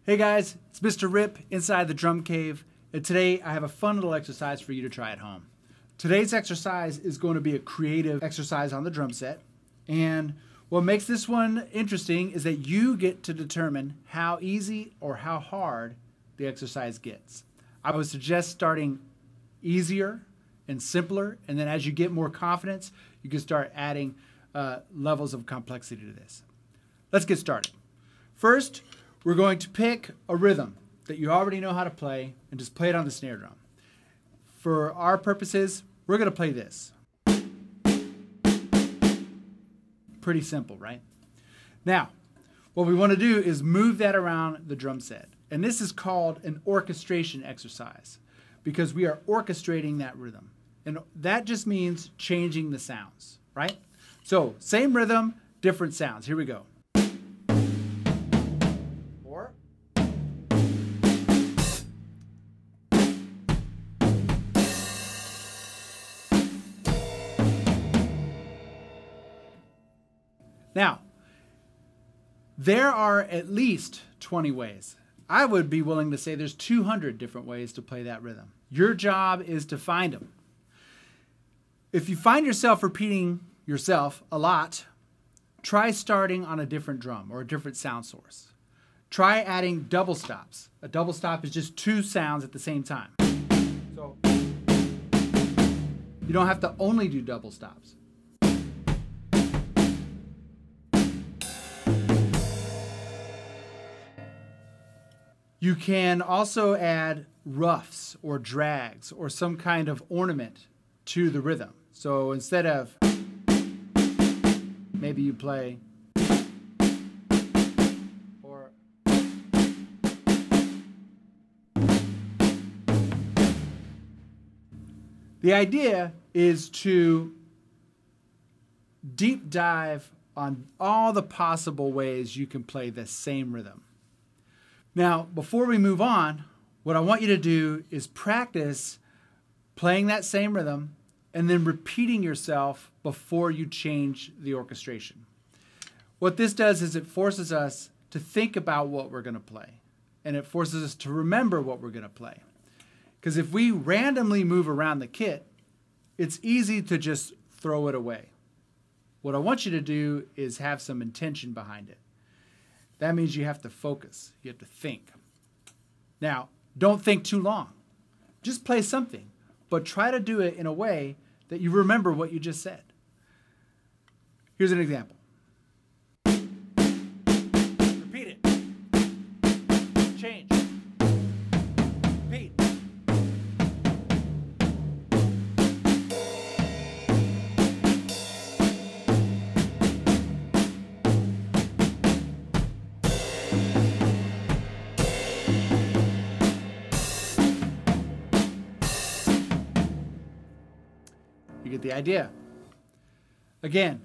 Hey guys, it's Mr. Rip inside the Drum Cave, and today I have a fun little exercise for you to try at home. Today's exercise is going to be a creative exercise on the drum set, and what makes this one interesting is that you get to determine how easy or how hard the exercise gets. I would suggest starting easier and simpler, and then as you get more confidence, you can start adding levels of complexity to this. Let's get started. First, we're going to pick a rhythm that you already know how to play and just play it on the snare drum. For our purposes, we're going to play this. Pretty simple, right? Now, what we want to do is move that around the drum set. And this is called an orchestration exercise because we are orchestrating that rhythm. And that just means changing the sounds, right? So, same rhythm, different sounds. Here we go. Now, there are at least 20 ways. I would be willing to say there's 200 different ways to play that rhythm. Your job is to find them. If you find yourself repeating yourself a lot, try starting on a different drum or a different sound source. Try adding double stops. A double stop is just two sounds at the same time. So you don't have to only do double stops. You can also add ruffs or drags or some kind of ornament to the rhythm. So instead of, maybe you play, or the idea is to deep dive on all the possible ways you can play the same rhythm. Now, before we move on, what I want you to do is practice playing that same rhythm and then repeating yourself before you change the orchestration. What this does is it forces us to think about what we're going to play, and it forces us to remember what we're going to play. Because if we randomly move around the kit, it's easy to just throw it away. What I want you to do is have some intention behind it. That means you have to focus. You have to think. Now, don't think too long. Just play something, but try to do it in a way that you remember what you just said. Here's an example. Repeat it. Change. Repeat. You get the idea. Again,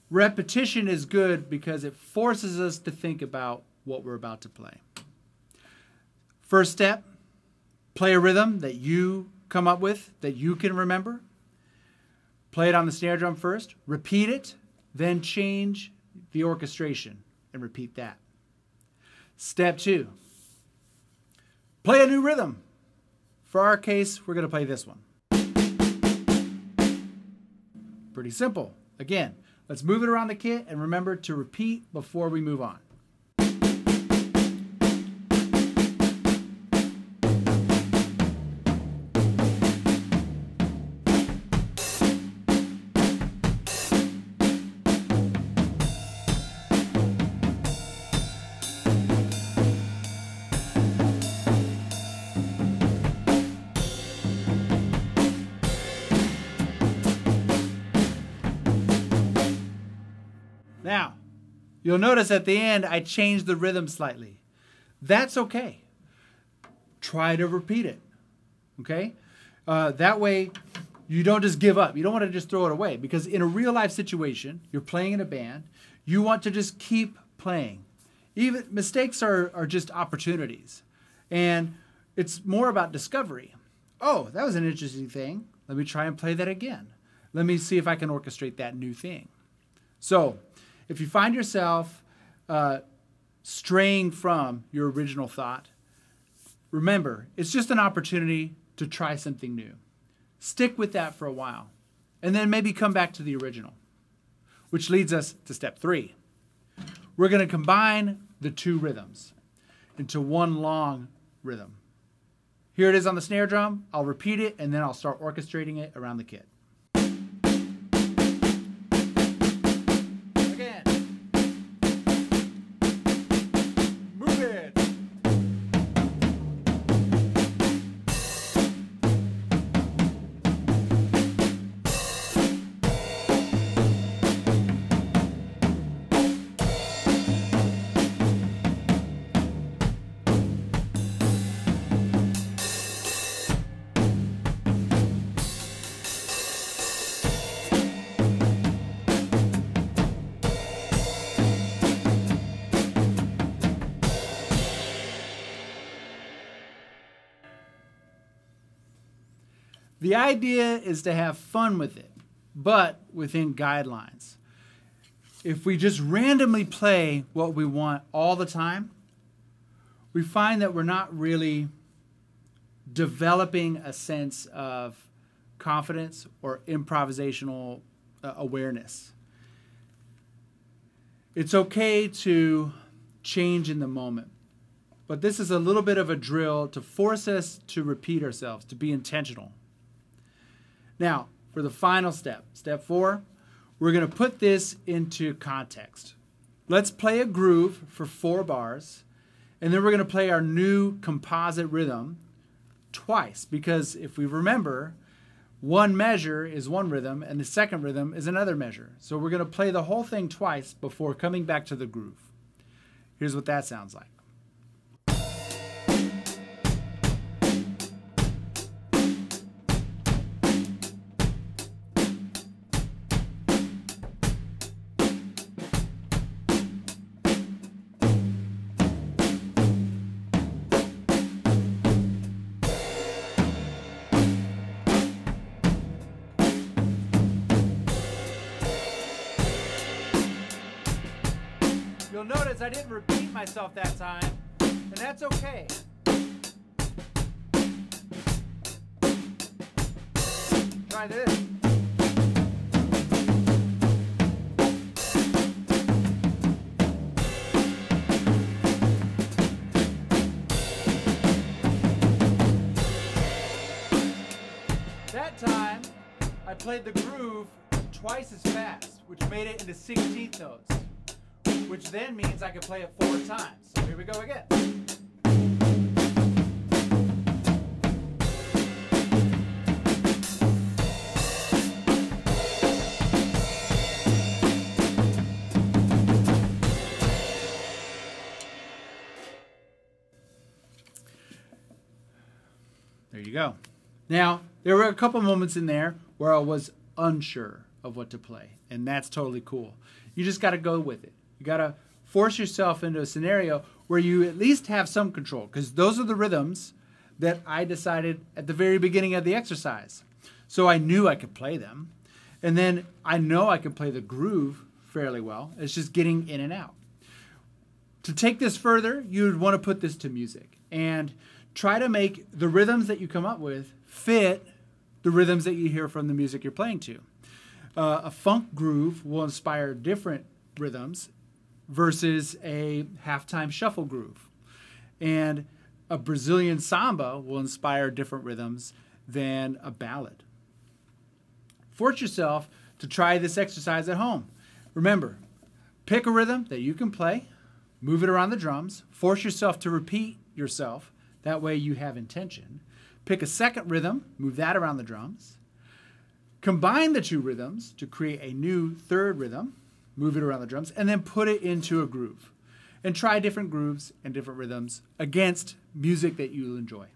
repetition is good because it forces us to think about what we're about to play. First step, play a rhythm that you come up with, that you can remember. Play it on the snare drum first, repeat it, then change the orchestration and repeat that. Step two, play a new rhythm. For our case, we're going to play this one. Pretty simple. Again, let's move it around the kit and remember to repeat before we move on. Now, you'll notice at the end I changed the rhythm slightly. That's okay. Try to repeat it, okay? That way you don't just give up. You don't want to just throw it away because in a real life situation, you're playing in a band, you want to just keep playing. Even mistakes are just opportunities. And it's more about discovery. Oh, that was an interesting thing. Let me try and play that again. Let me see if I can orchestrate that new thing. So if you find yourself straying from your original thought, remember, it's just an opportunity to try something new. Stick with that for a while, and then maybe come back to the original, which leads us to step 3. We're going to combine the 2 rhythms into one long rhythm. Here it is on the snare drum. I'll repeat it, and then I'll start orchestrating it around the kit. Again. Move it. The idea is to have fun with it, but within guidelines. If we just randomly play what we want all the time, we find that we're not really developing a sense of confidence or improvisational awareness. It's okay to change in the moment, but this is a little bit of a drill to force us to repeat ourselves, to be intentional. Now, for the final step, step 4, we're going to put this into context. Let's play a groove for 4 bars, and then we're going to play our new composite rhythm twice, because if we remember, one measure is one rhythm, and the second rhythm is another measure. So we're going to play the whole thing twice before coming back to the groove. Here's what that sounds like. You'll notice I didn't repeat myself that time, and that's okay. Try this. That time, I played the groove twice as fast, which made it into 16th notes, which then means I can play it 4 times. So here we go again. There you go. Now, there were a couple moments in there where I was unsure of what to play, and that's totally cool. You just got to go with it. You got to force yourself into a scenario where you at least have some control, because those are the rhythms that I decided at the very beginning of the exercise. So I knew I could play them, and then I know I can play the groove fairly well. It's just getting in and out. To take this further, you'd want to put this to music and try to make the rhythms that you come up with fit the rhythms that you hear from the music you're playing to. A funk groove will inspire different rhythms versus a halftime shuffle groove. And a Brazilian samba will inspire different rhythms than a ballad. Force yourself to try this exercise at home. Remember, pick a rhythm that you can play, move it around the drums, force yourself to repeat yourself. That way you have intention. Pick a second rhythm, move that around the drums. Combine the 2 rhythms to create a new third rhythm, move it around the drums, and then put it into a groove. And try different grooves and different rhythms against music that you enjoy.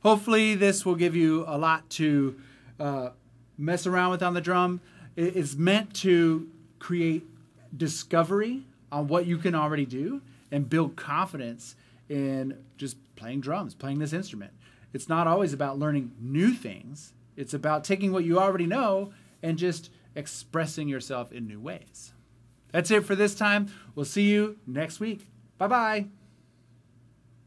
Hopefully this will give you a lot to mess around with on the drum. It is meant to create discovery on what you can already do and build confidence in just playing drums, playing this instrument. It's not always about learning new things. It's about taking what you already know and just expressing yourself in new ways. That's it for this time. We'll see you next week. Bye-bye.